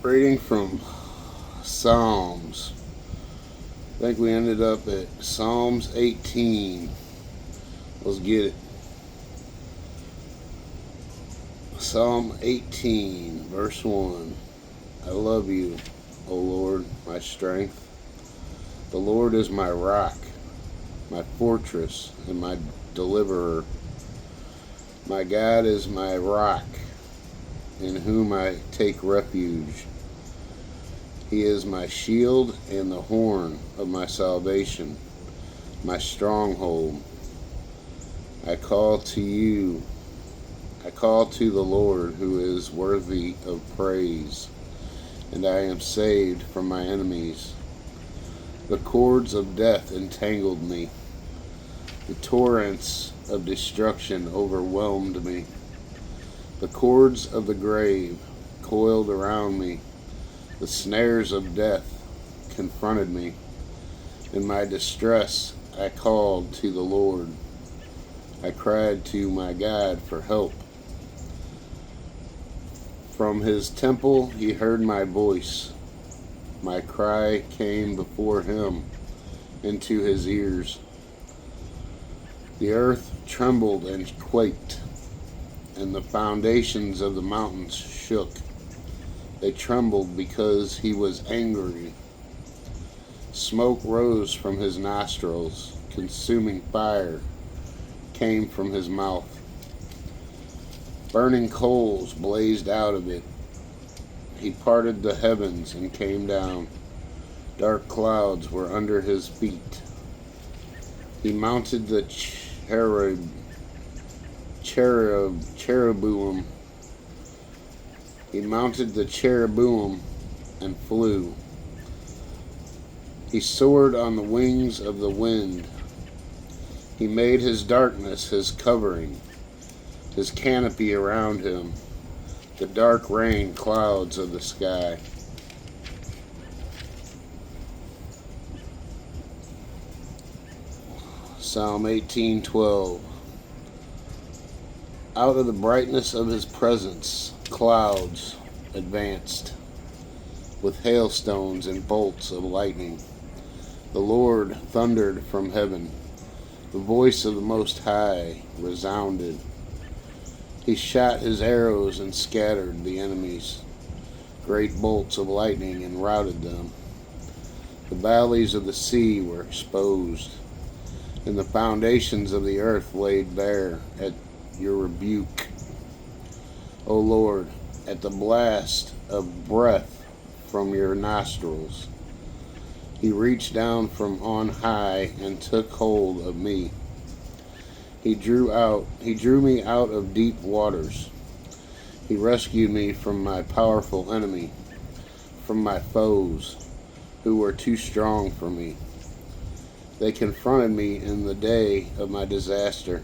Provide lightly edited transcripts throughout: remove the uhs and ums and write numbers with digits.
Reading from Psalms. I think we ended up at Psalms 18. Let's get it. Psalm 18, verse 1. I love you, O Lord, my strength. The Lord is my rock, my fortress, and my deliverer. My God is my rock, in whom I take refuge. He is my shield and the horn of my salvation, my stronghold. I call to you. I call to the Lord, who is worthy of praise, and I am saved from my enemies. The cords of death entangled me. The torrents of destruction overwhelmed me. The cords of the grave coiled around me. The snares of death confronted me. In my distress, I called to the Lord. I cried to my God for help. From his temple he heard my voice. My cry came before him into his ears. The earth trembled and quaked, and the foundations of the mountains shook. They trembled because he was angry. Smoke rose from his nostrils. Consuming fire came from his mouth. Burning coals blazed out of it. He parted the heavens and came down. Dark clouds were under his feet. He mounted the cherubim. He mounted the cherubim and flew. He soared on the wings of the wind. He made his darkness his covering, his canopy around him, the dark rain clouds of the sky. Psalm 18:12. Out of the brightness of his presence, clouds advanced, with hailstones and bolts of lightning. The Lord thundered from heaven. The voice of the Most High resounded. He shot his arrows and scattered the enemies. Great bolts of lightning and routed them. The valleys of the sea were exposed, and the foundations of the earth laid bare at your rebuke. O Lord, at the blast of breath from your nostrils. He reached down from on high and took hold of me. He drew me out of deep waters. He rescued me from my powerful enemy, from my foes, who were too strong for me. They confronted me in the day of my disaster,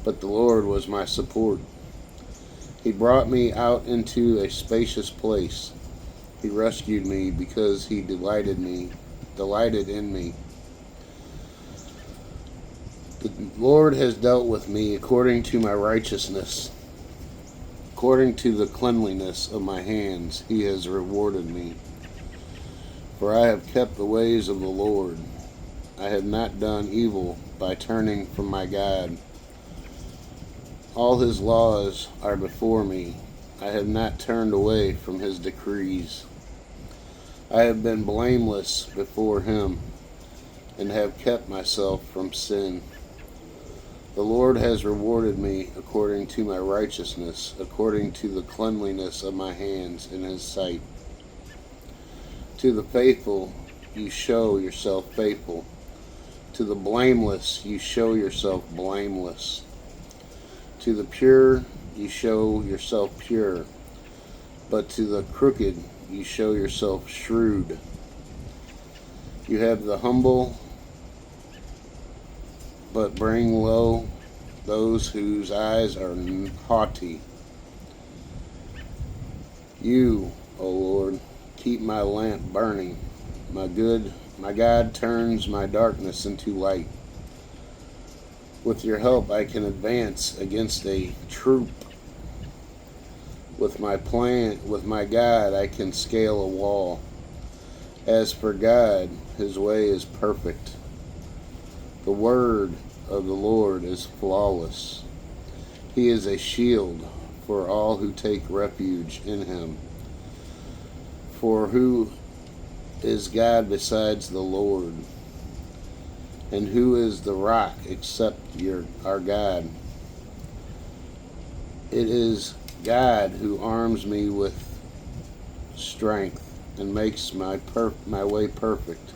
but the Lord was my support. He brought me out into a spacious place. He rescued me because he delighted in me. The Lord has dealt with me according to my righteousness. According to the cleanliness of my hands, he has rewarded me. For I have kept the ways of the Lord. I have not done evil by turning from my God. All his laws are before me. I have not turned away from his decrees. I have been blameless before him and have kept myself from sin. The Lord has rewarded me according to my righteousness, according to the cleanliness of my hands in his sight. To the faithful you show yourself faithful. To the blameless you show yourself blameless. To the pure you show yourself pure. But to the crooked you show yourself shrewd. You have the humble, but bring low those whose eyes are haughty. You, O Lord, keep my lamp burning. My God turns my darkness into light. With your help I can advance against a troop. With my God, I can scale a wall. As for God, his way is perfect. The word of the Lord is flawless. He is a shield for all who take refuge in him. For who is God besides the Lord? And who is the rock except our God? It is God who arms me with strength and makes my way perfect.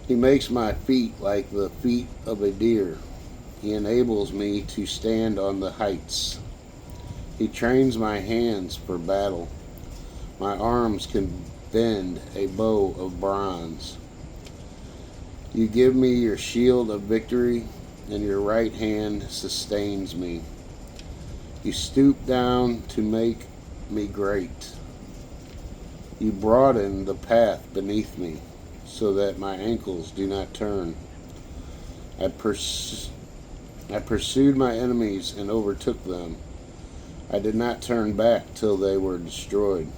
He makes my feet like the feet of a deer. He enables me to stand on the heights. He trains my hands for battle. My arms can bend a bow of bronze. You give me your shield of victory, and your right hand sustains me. You stoop down to make me great. You broaden the path beneath me, so that my ankles do not turn. I pursued my enemies and overtook them. I did not turn back till they were destroyed.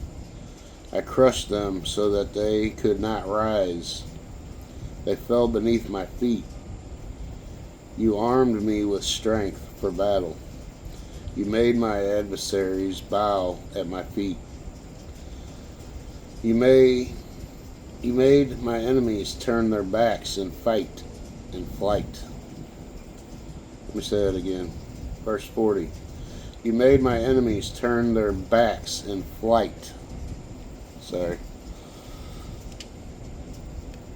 I crushed them so that they could not rise. They fell beneath my feet. You armed me with strength for battle. You made my adversaries bow at my feet. You made my enemies turn their backs in flight. Let me say that again. Verse 40. You made my enemies turn their backs in flight. Sorry.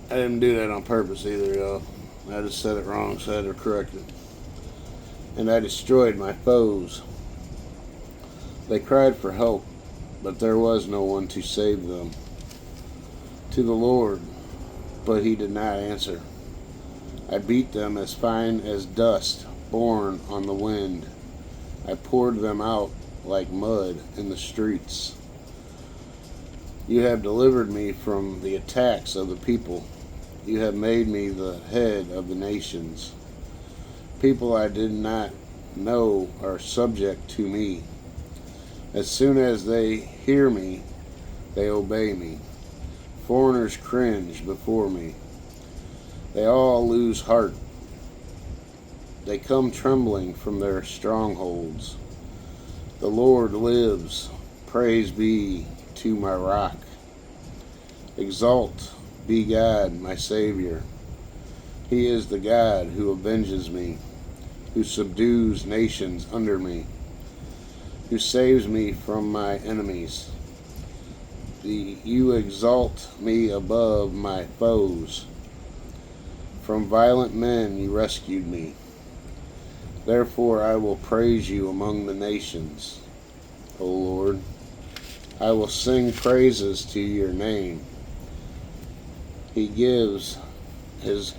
I didn't do that on purpose either, y'all. I just said it wrong, so I had to correct it. And I destroyed my foes. They cried for help, but there was no one to save them. To the Lord, but he did not answer. I beat them as fine as dust borne on the wind. I poured them out like mud in the streets. You have delivered me from the attacks of the people. You have made me the head of the nations. People I did not know are subject to me. As soon as they hear me, they obey me. Foreigners cringe before me. They all lose heart. They come trembling from their strongholds. The Lord lives. Praise be to my rock. Exalt be God, my Savior. He is the God who avenges me, who subdues nations under me, who saves me from my enemies. You exalt me above my foes. From violent men you rescued me. Therefore I will praise you among the nations, O Lord. I will sing praises to your name. He gives his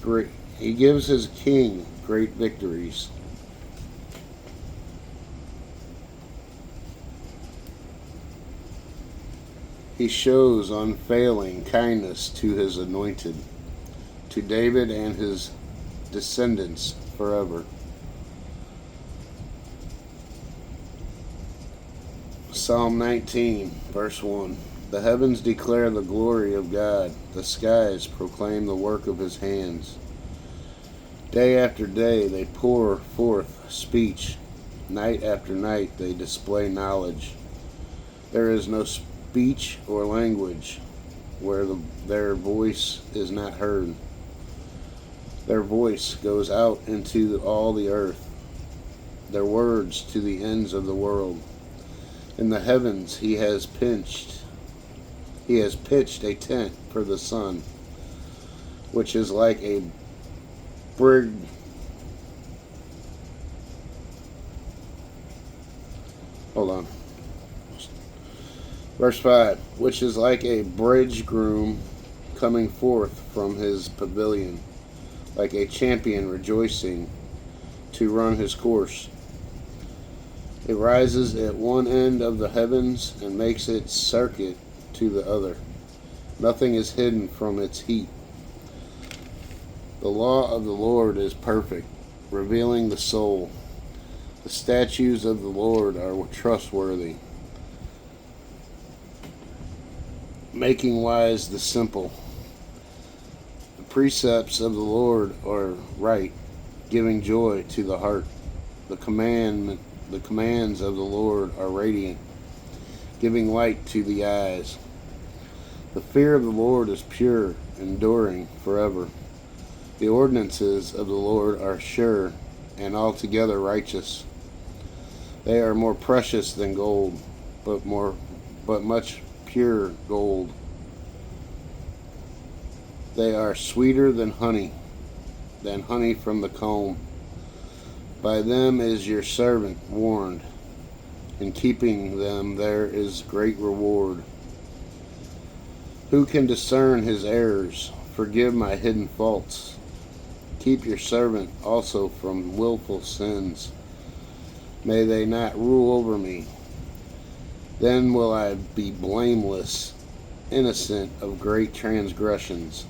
king great victories. He shows unfailing kindness to his anointed, to David and his descendants forever. Psalm 19, verse 1. The heavens declare the glory of God. The skies proclaim the work of his hands. Day after day they pour forth speech. Night after night they display knowledge. There is no speech or language where their voice is not heard. Their voice goes out into all the earth, their words to the ends of the world. In the heavens he has pitched a tent for the sun, which is like a brig. Hold on. Verse 5, which is like a bridegroom coming forth from his pavilion, like a champion rejoicing to run his course. It rises at one end of the heavens and makes its circuit to the other. Nothing is hidden from its heat. The law of the Lord is perfect, revealing the soul. The statutes of the Lord are trustworthy, making wise the simple. The precepts of the Lord are right, giving joy to the heart. The commands of the Lord are radiant, giving light to the eyes. The fear of the Lord is pure, enduring forever. The ordinances of the Lord are sure and altogether righteous. They are more precious than gold, but much pure gold. They are sweeter than honey from the comb. By them is your servant warned. In keeping them there is great reward. Who can discern his errors? Forgive my hidden faults. Keep your servant also from willful sins. May they not rule over me. Then will I be blameless, innocent of great transgressions.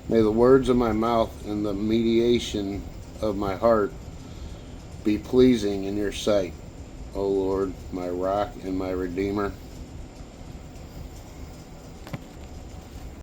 May the words of my mouth and the meditation of my heart be pleasing in your sight, O Lord, my rock and my redeemer.